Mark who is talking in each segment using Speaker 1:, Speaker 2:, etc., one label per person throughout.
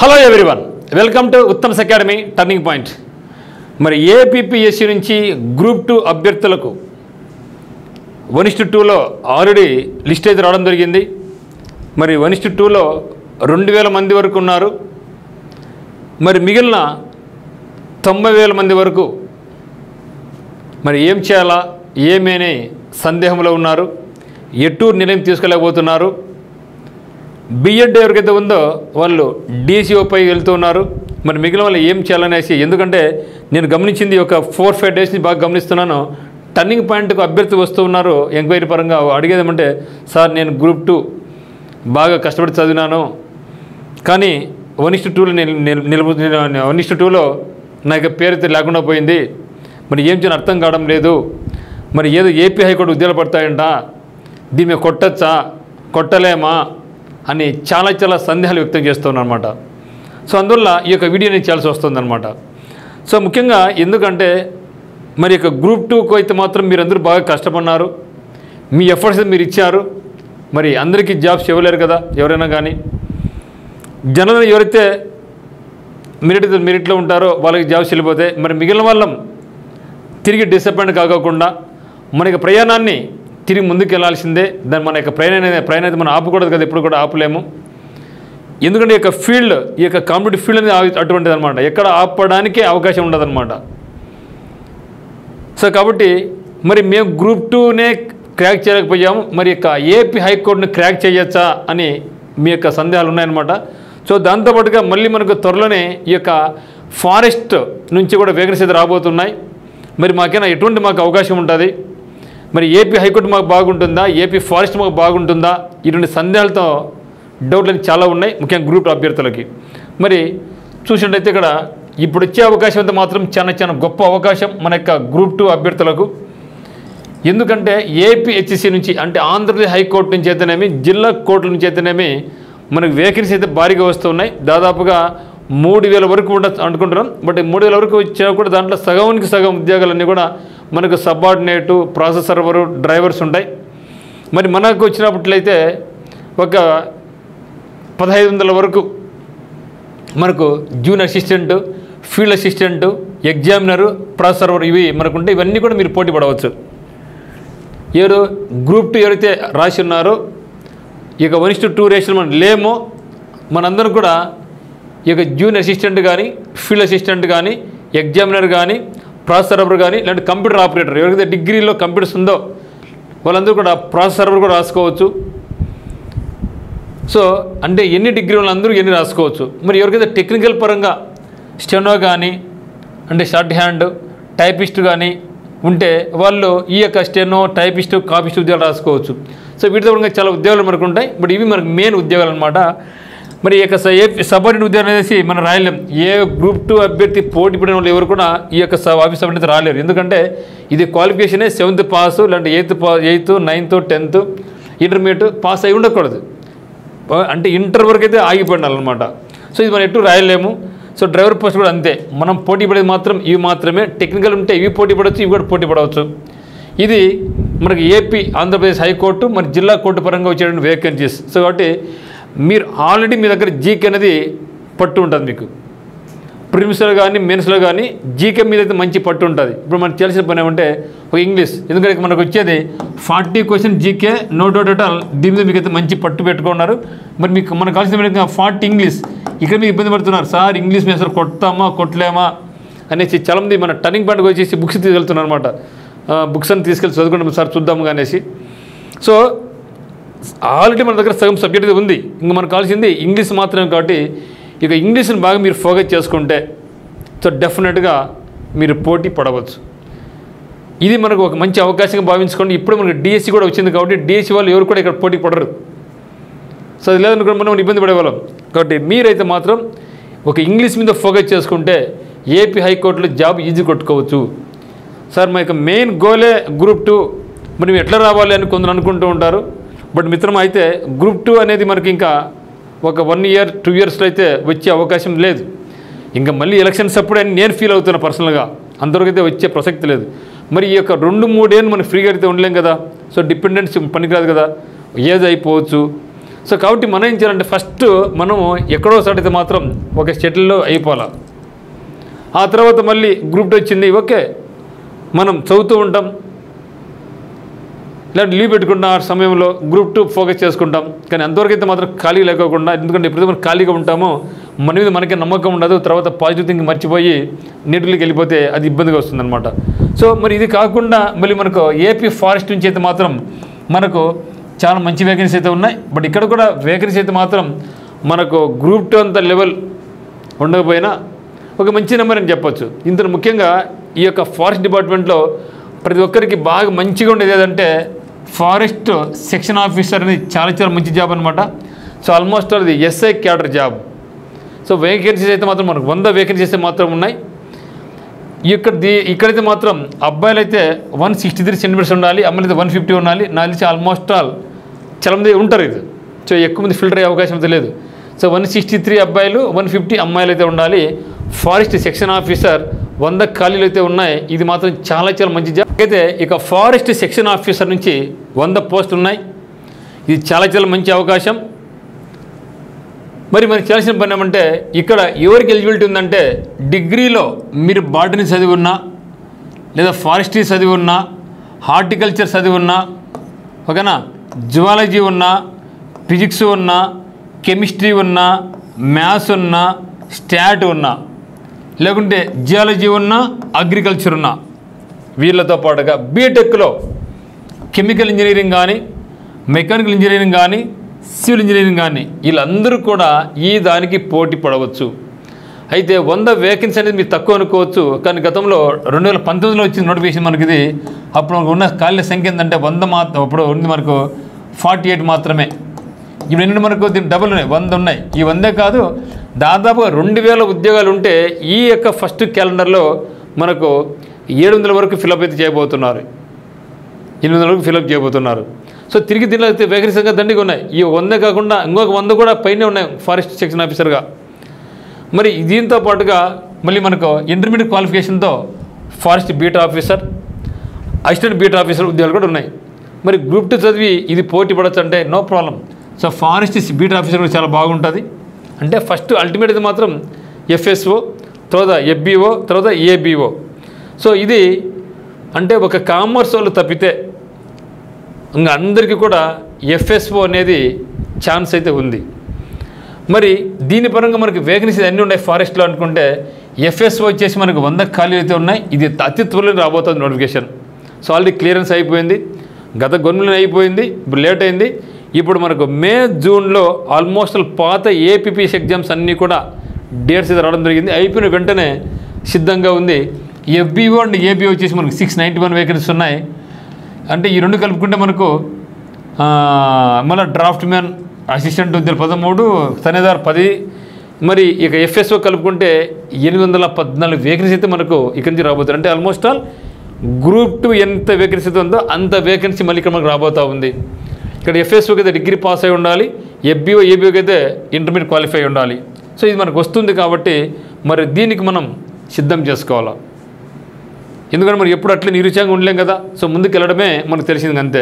Speaker 1: Hello everyone, welcome to Uttam's academy turning point. మరి APPSC నుంచి group 2 అభ్యర్థులకు 1:2లో ఆల్రెడీ లిస్ట్ అయితే రావడం జరిగింది. మరి 1:2లో 2000 మంది వరకు ఉన్నారు. మరి మిగిలిన 90,000 మంది వరకు మరి ఏం చేయాలా ఏమేనే సందేహంలో ఉన్నారు. ఎటు నిర్ణయం తీసుకోలేకపోతున్నారు. బిఎడ్ ఎవరికైతే ఉందో వాళ్ళు డీసీఓపై వెళ్తున్నారు. మరి మిగిలిన వాళ్ళు ఏం చేయాలనేసి, ఎందుకంటే నేను గమనించింది ఒక 4-5 డేస్ నుంచి బాగా గమనిస్తున్నాను. టర్నింగ్ పాయింట్కు అభ్యర్థి వస్తూ ఉన్నారు. ఎంక్వైరీ పరంగా అడిగేదేమంటే, సార్ నేను గ్రూప్ 2 బాగా కష్టపడి చదివినాను, కానీ 1:2లో నిలబడుతున్నా, 1:2లో నాకు పేరైతే లేకుండా పోయింది. మరి ఏం చేయని అర్థం కావడం లేదు. మరి ఏదో ఏపీ హైకోర్టు ఉద్యోగాలు పడతాయంట, దీని మీద కొట్టచ్చా కొట్టలేమా అని చాలా సందేహాలు వ్యక్తం చేస్తున్నారన్నమాట. సో అందువల్ల ఈ యొక్క వీడియో నేను చేయాల్సి వస్తుందన్నమాట. సో ముఖ్యంగా ఎందుకంటే మరి యొక్క గ్రూప్ 2కు అయితే మాత్రం మీరందరూ బాగా కష్టపడినారు, మీ ఎఫర్ట్స్ మీరు ఇచ్చారు. మరి అందరికీ జాబ్స్ ఇవ్వలేరు కదా ఎవరైనా కానీ. జనరల్ ఎవరైతే మెరిట్లో ఉంటారో వాళ్ళకి జాబ్స్ వెళ్ళిపోతే మరి మిగిలిన వాళ్ళం తిరిగి డిసప్పాయింట్ కాకుండా మనకి ప్రయాణాన్ని తిరిగి ముందుకు వెళ్ళాల్సిందే. దాన్ని మన యొక్క ప్రయాణం మనం ఆపకూడదు కదా, ఎప్పుడు కూడా ఆపలేము. ఎందుకంటే ఈ యొక్క ఫీల్డ్, ఈ యొక్క కాంపిటేటివ్ ఫీల్డ్ అనేది అటువంటిది అనమాట, ఎక్కడ ఆపడానికే అవకాశం ఉండదన్నమాట. సో కాబట్టి మరి మేము గ్రూప్ 2నే క్రాక్ చేయలేకపోయాము, మరి యొక్క ఏపీ హైకోర్టుని క్రాక్ చేయొచ్చా అని మీ యొక్క సందేహాలు ఉన్నాయన్నమాట. సో దాంతోపాటుగా మళ్ళీ మనకు త్వరలోనే ఈ యొక్క ఫారెస్ట్ నుంచి కూడా వేకెన్సీ రాబోతున్నాయి. మరి మాకైనా ఎటువంటి మాకు అవకాశం ఉంటుంది, మరి ఏపీ హైకోర్టు మాకు బాగుంటుందా, ఏపీ ఫారెస్ట్ మాకు బాగుంటుందా, ఇటువంటి సందేహాలతో డౌట్లు చాలా ఉన్నాయి, ముఖ్యంగా గ్రూప్ అభ్యర్థులకి. మరి చూసినట్టయితే ఇక్కడ ఇప్పుడు వచ్చే అవకాశం అయితే మాత్రం చాలా గొప్ప అవకాశం మన యొక్క గ్రూప్ 2 అభ్యర్థులకు. ఎందుకంటే ఏపీహెచ్సి నుంచి, అంటే ఆంధ్రప్రదేశ్ హైకోర్టు నుంచి అయితేనేమి, జిల్లా కోర్టుల నుంచి అయితేనేమి మనకు వేకెన్సీ అయితే భారీగా వస్తున్నాయి. దాదాపుగా 3,000 వరకు అనుకుంటున్నాం. బట్ 3,000 వరకు వచ్చినా కూడా దాంట్లో సగానికి సగం ఉద్యోగాలన్నీ కూడా మనకు సబార్డినేటు, ప్రాసెస్ సర్వరు, డ్రైవర్స్ ఉంటాయి. మరి మనకు వచ్చినట్లయితే ఒక 1,500 వరకు మనకు junior assistant, field assistant, examiner, process server ఇవి మనకు ఉంటాయి. ఇవన్నీ కూడా మీరు పోటీ పడవచ్చు. ఎవరు గ్రూప్ 2 ఎవరైతే రాసి ఉన్నారో ఇక 1:2 రేషన్ మనం లేమో మనందరం కూడా ఈ యొక్క జూనియర్ అసిస్టెంట్ కానీ, ఫీల్డ్ అసిస్టెంట్ కానీ, ఎగ్జామినర్ కానీ, ప్రాసెస్ సర్వర్ కానీ, ఇలాంటి కంప్యూటర్ ఆపరేటర్ ఎవరికైతే డిగ్రీలో కంప్యూటర్స్ ఉందో వాళ్ళందరూ కూడా ప్రాసెస్ సర్వర్ కూడా రాసుకోవచ్చు. సో అంటే ఎన్ని డిగ్రీ వాళ్ళందరూ ఎన్ని రాసుకోవచ్చు. మరి ఎవరికైతే టెక్నికల్ పరంగా స్టెనో కానీ, అంటే షార్ట్ హ్యాండ్, టైపిస్ట్ కానీ ఉంటే వాళ్ళు ఈ యొక్క స్టెనో, టైపిస్టు, కాపిస్ట్ ఉద్యోగాలు రాసుకోవచ్చు. సో వీటితో కూడా చాలా ఉద్యోగాలు మనకు ఉంటాయి. బట్ ఇవి మనకు మెయిన్ ఉద్యోగాలు అనమాట. మరి ఈ యొక్క సబార్డినేట్ ఉద్యోగం అనేసి మనం రాయలేం. ఏ గ్రూప్ 2 అభ్యర్థి పోటీ పడిన వాళ్ళు ఎవరు కూడా ఈ యొక్క ఆఫీస్ సబార్డినేట్ రాలేరు. ఎందుకంటే ఇది క్వాలిఫికేషనే 7th పాస్, లేదంటే 8th, 9th, 10th intermediate pass అయి ఉండకూడదు. అంటే ఇంటర్ వరకు అయితే ఆగిపోయినాలన్నమాట. సో ఇది మనం ఎటు రాయలేము. సో డ్రైవర్ పోస్ట్ కూడా అంతే. మనం పోటీ పడేది మాత్రం ఇవి మాత్రమే. టెక్నికల్ ఉంటే ఇవి పోటీ పడవచ్చు, ఇవి కూడా పోటీ పడవచ్చు. ఇది మనకి ఏపీ ఆంధ్రప్రదేశ్ హైకోర్టు, మన జిల్లా కోర్టు పరంగా వచ్చేటువంటి వేకెన్సీస్. సో కాబట్టి మీరు ఆల్రెడీ మీ దగ్గర జీకే అనేది పట్టు ఉంటుంది. మీకు ప్రిలిమ్స్లో కానీ, మెయిన్స్లో కానీ జీకే మీద అయితే మంచి పట్టు ఉంటుంది. ఇప్పుడు మనకు తెలిసిన పని ఏమంటే ఒక ఇంగ్లీష్, ఎందుకంటే మనకు వచ్చేది 40 question GK, no doubt at all. దీని మీద మీకు అయితే మంచి పట్టు పెట్టుకున్నారు. మరి మీకు మనకు కావాల్సిన 40 ఇంగ్లీష్. ఇక్కడ మీకు ఇబ్బంది పడుతున్నారు, సార్ ఇంగ్లీష్ మీద అసలు కొడతామా కొట్టలేమా అనేసి చాలామంది మన టర్నింగ్ పాయింట్కి వచ్చేసి బుక్స్ తీసుకెళ్తున్నారు అనమాట. బుక్స్ అని తీసుకెళ్ళి చదువుకుంటాం సార్ చూద్దాము అనేసి. సో ఆల్రెడీ మన దగ్గర సగం సబ్జెక్ట్ ఉంది, ఇంకా మనకు కావాల్సింది ఇంగ్లీష్ మాత్రమే. కాబట్టి ఇక ఇంగ్లీష్ని బాగా మీరు ఫోకస్ చేసుకుంటే సో డెఫినెట్గా మీరు పోటీ పడవచ్చు. ఇది మనకు ఒక మంచి అవకాశంగా భావించుకోండి. ఇప్పుడు మనకు డిఎస్సి కూడా వచ్చింది కాబట్టి డిఎస్సి వాళ్ళు ఎవరు కూడా ఇక్కడ పోటీ పడరు. సో అది లేదనుకుంటే మనం ఇబ్బంది పడేవాళ్ళం. కాబట్టి మీరైతే మాత్రం ఒక ఇంగ్లీష్ మీద ఫోకస్ చేసుకుంటే ఏపీ హైకోర్టులో జాబ్ ఈజీ కొట్టుకోవచ్చు. సార్ మా యొక్క మెయిన్ గోలే గ్రూప్ 2, మరి ఎట్లా రావాలి అని కొందరు అనుకుంటూ ఉంటారు. బట్ మిత్రం అయితే గ్రూప్ 2 అనేది మనకి ఇంకా ఒక 1 year 2 yearsలో అయితే వచ్చే అవకాశం లేదు. ఇంకా మళ్ళీ ఎలక్షన్స్ అప్పుడు అని నేను ఫీల్ అవుతున్నా పర్సనల్గా. అంతవరకు అయితే వచ్చే ప్రసక్తి లేదు. మరి ఈ యొక్క 2-3 ఏళ్ళు మనం ఫ్రీగా అయితే ఉండలేం కదా. సో డిపెండెన్స్ పనికిరాదు కదా, ఏజ్ అయిపోవచ్చు. సో కాబట్టి మనం ఏం చేయాలంటే ఫస్ట్ మనము ఎక్కడో ఒకసారి అయితే మాత్రం ఒక సెటిల్లో అయిపోవాలి. ఆ తర్వాత మళ్ళీ గ్రూప్ 2 వచ్చింది, ఓకే మనం చదువుతూ ఉంటాం, లేదంటే లీవ్ పెట్టుకుంటాం, ఆ సమయంలో గ్రూప్ 2 ఫోకస్ చేసుకుంటాం. కానీ అంతవరకు అయితే మాత్రం ఖాళీ లేకోకుండా, ఎందుకంటే ఎప్పుడైతే మనం ఖాళీగా ఉంటామో మన మీద మనకే నమ్మకం ఉండదు, తర్వాత పాజిటివ్ థింకింగ్ మర్చిపోయి నెగిటివ్కి వెళ్ళిపోతే అది ఇబ్బందిగా వస్తుందన్నమాట. సో మరి ఇది కాకుండా మళ్ళీ మనకు ఏపీ ఫారెస్ట్ నుంచి అయితే మాత్రం మనకు చాలా మంచి వేకెన్సీ అయితే ఉన్నాయి. బట్ ఇక్కడ కూడా వేకెన్సీ అయితే మాత్రం మనకు గ్రూప్ 2 అంత లెవెల్ ఉండకపోయినా ఒక మంచి నెంబర్ అని చెప్పొచ్చు. ఇంత ముఖ్యంగా ఈ యొక్క ఫారెస్ట్ డిపార్ట్మెంట్లో ప్రతి ఒక్కరికి బాగా మంచిగా ఉండేది ఏదంటే ఫారెస్ట్ సెక్షన్ ఆఫీసర్ అనేది చాలా చాలా మంచి జాబ్ అనమాట. సో ఆల్మోస్ట్ అది SI cadre job. So vacancies అయితే మాత్రం మనకు 100 వేకెన్సీస్ మాత్రం ఉన్నాయి. ఇక్కడైతే మాత్రం అబ్బాయిలు అయితే 163 సెంటీమీటర్స్ ఉండాలి, అమ్మాయిలు అయితే 150 ఉండాలి. నాకు తెలిసి ఆల్మోస్ట్ ఆల్ చాలా మంది ఉంటారు ఇది. సో ఎక్కువ మంది ఫిల్టర్ అయ్యే అవకాశం అయితే లేదు. సో 163 అబ్బాయిలు 150 అమ్మాయిలు అయితే ఉండాలి. ఫారెస్ట్ సెక్షన్ ఆఫీసర్ 100 ఖాళీలు అయితే ఉన్నాయి. ఇది మాత్రం చాలా చాలా మంచి జాబ్. అయితే ఇక ఫారెస్ట్ సెక్షన్ ఆఫీసర్ నుంచి 100 పోస్టులు ఉన్నాయి. ఇది చాలా చాలా మంచి అవకాశం. మరి మనకి చేయాల్సిన పని ఏమంటే ఇక్కడ ఎవరికి ఎలిజిబిలిటీ ఉందంటే డిగ్రీలో మీరు బాటనీ చదివి ఉన్నా, లేదా ఫారెస్ట్రీ చదివి ఉన్నా, హార్టికల్చర్ చదివి ఉన్నా, ఓకేనా, జువాలజీ ఉన్నా, ఫిజిక్స్ ఉన్నా, కెమిస్ట్రీ ఉన్నా, మ్యాథ్స్ ఉన్నా, స్టాట్ ఉన్నా, లేకుంటే జియాలజీ ఉన్నా, అగ్రికల్చర్ ఉన్నా, వీళ్ళతో పాటుగా బీటెక్లో కెమికల్ ఇంజనీరింగ్ కానీ, మెకానికల్ ఇంజనీరింగ్ కానీ, సివిల్ ఇంజనీరింగ్ కానీ వీళ్ళందరూ కూడా ఈ దానికి పోటీ పడవచ్చు. అయితే 100 వేకెన్సీ అనేది మీరు తక్కువ అనుకోవచ్చు, కానీ గతంలో 2019లో వచ్చిన నోటిఫికేషన్ మనకి ఇది. అప్పుడు మనకు ఉన్న ఖాళీల సంఖ్య ఏంటంటే 100 మాత్రం, అప్పుడు ఉంది మనకు 48 మాత్రమే. ఇప్పుడు ఎన్ని మనకు దీని డబుల్ ఉన్నాయి, 100 ఉన్నాయి. ఈ 100 కాదు, దాదాపుగా 2000 ఉద్యోగాలు ఉంటే ఈ యొక్క ఫస్ట్ క్యాలెండర్లో మనకు 700 వరకు ఫిలప్ అయితే చేయబోతున్నారు, 800 వరకు ఫిలప్ చేయబోతున్నారు. సో తిరిగి దీనిలో అయితే వేకెన్సీ సంఖ్య దండిగా ఉన్నాయి. ఈ 100 కాకుండా ఇంకొక 100 కూడా పైనే ఉన్నాయి ఫారెస్ట్ సెక్షన్ ఆఫీసర్గా. మరి దీంతో పాటుగా మళ్ళీ మనకు ఇంటర్మీడియట్ క్వాలిఫికేషన్తో forest beat officer, assistant beat officer ఉద్యోగాలు కూడా ఉన్నాయి. మరి గ్రూప్ 2 చదివి ఇది పోటీ పడవచ్చు అంటే no problem. So forest beat officer కూడా చాలా బాగుంటుంది. అంటే ఫస్ట్ అల్టిమేట్ అయితే మాత్రం ఎఫ్ఎస్ఓ, తర్వాత ఎఫ్బిఓ, తర్వాత ఏబిఓ. సో ఇది అంటే ఒక కామర్స్ వాళ్ళు తప్పితే ఇంకా అందరికీ కూడా ఎఫ్ఎస్ఓ అనేది ఛాన్స్ అయితే ఉంది. మరి దీని పరంగా మనకి వేకెన్సీస్ అన్నీ ఉన్నాయి ఫారెస్ట్లో అనుకుంటే ఎఫ్ఎస్ఓ వచ్చేసి మనకు 100 ఖాళీలు అయితే ఉన్నాయి. ఇది అతి త్వరలో రాబోతుంది నోటిఫికేషన్. సో ఆల్రెడీ క్లియరెన్స్ అయిపోయింది, గత గవర్నమెంట్ అయిపోయింది, ఇప్పుడు లేట్ అయింది. ఇప్పుడు మనకు మే జూన్లో ఆల్మోస్ట్ పాత ఏపీపీఎస్ ఎగ్జామ్స్ అన్నీ కూడా డేట్స్ అయితే రావడం జరిగింది. అయిపోయిన వెంటనే సిద్ధంగా ఉంది. ఎఫ్బిఓ అండ్ ఏబిఓ వచ్చేసి మనకు 691 వేకెన్సీస్ ఉన్నాయి. అంటే ఈ రెండు కలుపుకుంటే మనకు మళ్ళీ డ్రాఫ్ట్ మ్యాన్ అసిస్టెంట్ ఉద్యోగులు 13, తనేదారు 10, మరి ఇక ఎఫ్ఎస్ఓ కలుపుకుంటే 814 వేకెన్సీ అయితే మనకు ఇక్కడి నుంచి రాబోతుంది. అంటే ఆల్మోస్ట్ ఆల్ గ్రూప్ 2 ఎంత వేకెన్సీ ఉందో అంత వేకెన్సీ మళ్ళీ ఇక్కడ మనకు రాబోతూ ఉంది. ఇక్కడ ఎఫ్ఎస్ఓకి అయితే డిగ్రీ పాస్ అయి ఉండాలి, ఎఫ్బిఓ ఏబిఓకి అయితే ఇంటర్మీడియట్ క్వాలిఫై అయి ఉండాలి. సో ఇది మనకు వస్తుంది కాబట్టి మరి దీనికి మనం సిద్ధం చేసుకోవాలా. ఎందుకంటే మరి ఎప్పుడు అట్లే నిరుత్సాహంగా ఉండలేం కదా. సో ముందుకు వెళ్ళడమే మనకు తెలిసింది అంతే.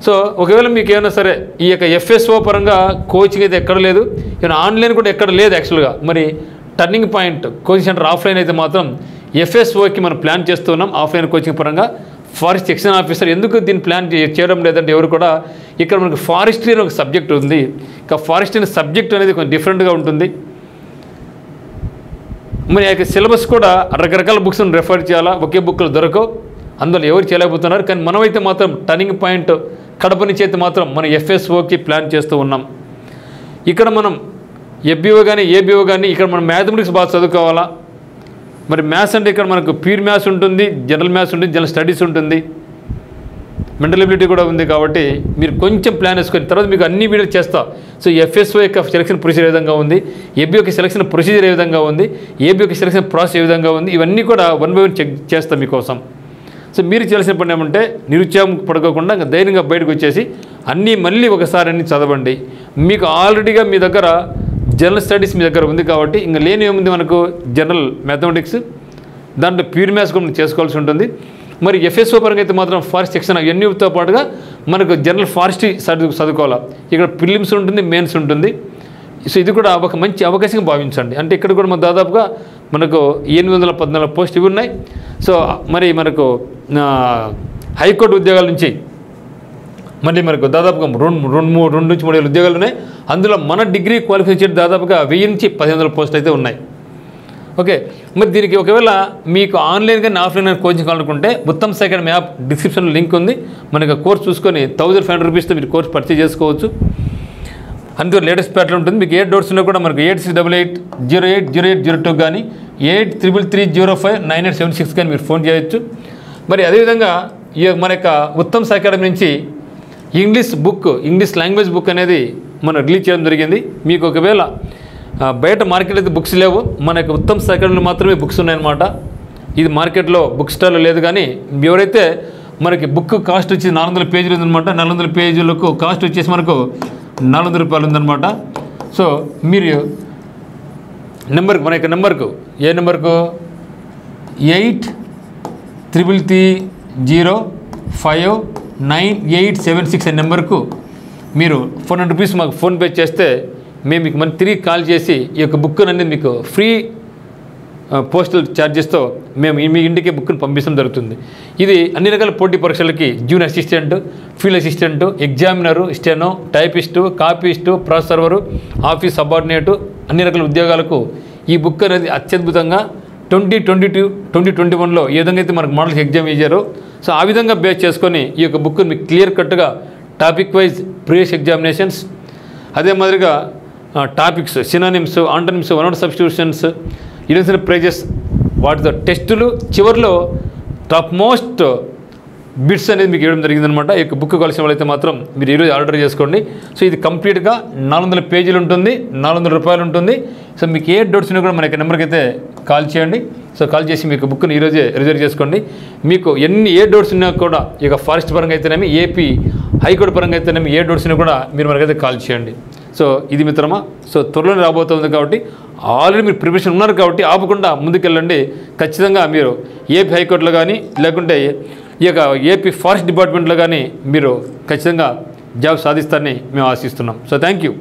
Speaker 1: సో ఒకవేళ మీకు ఏమైనా సరే ఈ యొక్క ఎఫ్ఎస్ఓ పరంగా కోచింగ్ అయితే ఎక్కడ లేదు, ఏమైనా ఆన్లైన్ కూడా ఎక్కడ లేదు యాక్చువల్గా. మరి turning point coaching centre offline అయితే మాత్రం ఎఫ్ఎస్ఓకి మనం ప్లాన్ చేస్తున్నాం ఆఫ్లైన్ కోచింగ్ పరంగా. ఫారెస్ట్ సెక్షన్ ఆఫీసర్ ఎందుకు దీన్ని ప్లాన్ చేయడం లేదంటే ఎవరు కూడా ఇక్కడ మనకు ఫారెస్ట్రీ అనే ఒక సబ్జెక్ట్ ఉంది. ఇక ఫారెస్ట్ అనే సబ్జెక్ట్ అనేది కొంచెం డిఫరెంట్గా ఉంటుంది. మరి ఆ యొక్క సిలబస్ కూడా రకరకాల బుక్స్ని రెఫర్ చేయాలా, ఒకే బుక్లు దొరకవు, అందులో ఎవరు చేయలేకపోతున్నారు. కానీ మనమైతే మాత్రం టర్నింగ్ పాయింట్ కడప నుంచి అయితే మాత్రం మనం ఎఫ్ఎస్ఓకి ప్లాన్ చేస్తూ ఉన్నాం. ఇక్కడ మనం ఎఫ్బిఓ కానీ ఏబిఓ కానీ ఇక్కడ మనం మ్యాథమెటిక్స్ బాగా చదువుకోవాలా. మరి మ్యాథ్స్ అంటే ఇక్కడ మనకు ప్యూర్ మ్యాథ్స్ ఉంటుంది, జనరల్ మ్యాథ్స్ ఉంటుంది, జనరల్ స్టడీస్ ఉంటుంది, మెంటల్ ఎబిలిటీ కూడా ఉంది. కాబట్టి మీరు కొంచెం ప్లాన్ వేసుకొని తర్వాత మీకు అన్ని వీడియోలు చేస్తా. సో ఎఫ్ఎస్ఓ యొక్క సెలక్షన్ ప్రొసీజర్ ఏ విధంగా ఉంది, ఎఫ్బిఓకి సెలక్షన్ ప్రొసీజర్ ఏ విధంగా ఉంది, ఏబిఓకి సెలక్షన్ ప్రాసెస్ ఏ విధంగా ఉంది, ఇవన్నీ కూడా 1 by 1 చెక్ చేస్తాం మీకోసం. సో మీరు చేయాల్సిన పని ఏమంటే నిరుత్సాహం పడుకోకుండా ధైర్యంగా బయటకు వచ్చేసి అన్నీ మళ్ళీ ఒకసారి అన్నీ చదవండి. మీకు ఆల్రెడీగా మీ దగ్గర జనరల్ స్టడీస్ మీ దగ్గర ఉంది కాబట్టి ఇంకా లేని ఏముంది మనకు జనరల్ మ్యాథమెటిక్స్, దాంట్లో ప్యూర్ మ్యాథ్స్ కూడా మనం చేసుకోవాల్సి ఉంటుంది. మరి ఎఫ్ఎస్ఓ పరంగా అయితే మాత్రం ఫారెస్ట్ సెక్షన్ అవన్నీతో పాటుగా మనకు జనరల్ ఫారెస్ట్రీ చదువుకోవాలి. ఇక్కడ ప్రిలిమ్స్ ఉంటుంది, మెయిన్స్ ఉంటుంది. సో ఇది కూడా ఒక మంచి అవకాశంగా భావించండి. అంటే ఇక్కడ కూడా మనకు దాదాపుగా మనకు 814 పోస్టులు ఇవి ఉన్నాయి. సో మరి మనకు హైకోర్టు ఉద్యోగాల నుంచి మళ్ళీ మనకు దాదాపుగా 2 నుంచి 3 వేల ఉద్యోగాలు ఉన్నాయి. అందులో మన డిగ్రీ క్వాలిఫై చేయడం దాదాపుగా 1000 నుంచి 1500 పోస్టులు అయితే ఉన్నాయి. ఓకే, మరి దీనికి ఒకవేళ మీకు ఆన్లైన్ కానీ ఆఫ్లైన్ కానీ కోచింగ్ కావాలనుకుంటే ఉత్తమ్ అకాడమీ యాప్ డిస్క్రిప్షన్లో లింక్ ఉంది. మనకు కోర్స్ చూసుకొని 1500 రూపీస్తో మీరు కోర్స్ పర్చేజ్ చేసుకోవచ్చు. అందులో లేటెస్ట్ ప్యాటర్న్ ఉంటుంది. మీకు ఏ డౌట్స్ ఉన్నా కూడా మనకు 8688080802 కానీ 8333059876 కానీ మీరు ఫోన్ చేయొచ్చు. మరి అదేవిధంగా మన యొక్క ఉత్తమ్ అకాడమీ నుంచి ఇంగ్లీష్ లాంగ్వేజ్ బుక్ అనేది మనం రిలీజ్ చేయడం జరిగింది. మీకు ఒకవేళ బయట మార్కెట్ అయితే బుక్స్ లేవు, మనకు ఉత్తమ్ అకాడమీలో మాత్రమే బుక్స్ ఉన్నాయన్నమాట. ఇది మార్కెట్లో బుక్ స్టాల్లో లేదు. కానీ ఎవరైతే మనకి బుక్ కాస్ట్ వచ్చి 400 పేజీలు ఉందన్నమాట. 400 పేజీలకు కాస్ట్ వచ్చేసి మనకు 400 రూపాయలు ఉందన్నమాట. సో మీరు మన యొక్క నెంబర్కు ఏ నెంబర్కు 8330598876 అనే నెంబర్కు మీరు 400 రూపీస్ మాకు ఫోన్పే చేస్తే మేము మీకు మళ్ళీ తిరిగి కాల్ చేసి ఈ యొక్క బుక్ అనేది మీకు ఫ్రీ పోస్టల్ ఛార్జెస్తో మేము మీ ఇంటికి బుక్ని పంపించడం జరుగుతుంది. ఇది అన్ని రకాల పోటీ పరీక్షలకి junior assistant, field assistant, examiner, steno, typist, copyist, process server, office subordinate అన్ని రకాల ఉద్యోగాలకు ఈ బుక్ అనేది అత్యద్భుతంగా 2021లో ఏ విధంగా అయితే మనకు మోడల్స్ ఎగ్జామ్ ఇచ్చారో సో ఆ విధంగా బేస్ చేసుకొని ఈ యొక్క బుక్ మీకు క్లియర్ కట్గా టాపిక్ వైజ్ ప్రీవియస్ ఎగ్జామినేషన్స్, అదే మాదిరిగా topics, synonyms, antonyms, one substitutions, universal prizes, వాటి టెస్టులు చివరిలో టాప్ మోస్ట్ బిట్స్ అనేది మీకు ఇవ్వడం జరిగిందనమాట. ఈ యొక్క బుక్ కావాల్సిన వాళ్ళైతే మాత్రం మీరు ఈరోజు ఆర్డర్ చేసుకోండి. సో ఇది కంప్లీట్గా 400 పేజీలు ఉంటుంది, 400 రూపాయలు ఉంటుంది. సో మీకు ఏ డౌట్స్ ఉన్నా కూడా మన యొక్క నెంబర్కి అయితే కాల్ చేయండి. సో కాల్ చేసి మీకు బుక్ని ఈరోజే రిజర్వ్ చేసుకోండి. మీకు ఏ డౌట్స్ ఉన్నా కూడా ఇక ఫారెస్ట్ పరంగా అయితేనేమి, ఏపీ హైకోర్టు పరంగా అయితేనేమి ఏ డౌట్స్ ఉన్నా కూడా మీరు మనకైతే కాల్ చేయండి. సో ఇది మిత్రమా, సో త్వరలోనే రాబోతుంది కాబట్టి ఆల్రెడీ మీరు ప్రిపరేషన్ ఉన్నారు కాబట్టి ఆపకుండా ముందుకెళ్ళండి. ఖచ్చితంగా మీరు ఏపీ హైకోర్టులో కానీ లేకుంటే ఈ యొక్క ఏపీ ఫారెస్ట్ డిపార్ట్మెంట్లో కానీ మీరు ఖచ్చితంగా జాబ్ సాధిస్తారని మేము ఆశిస్తున్నాం. So thank you.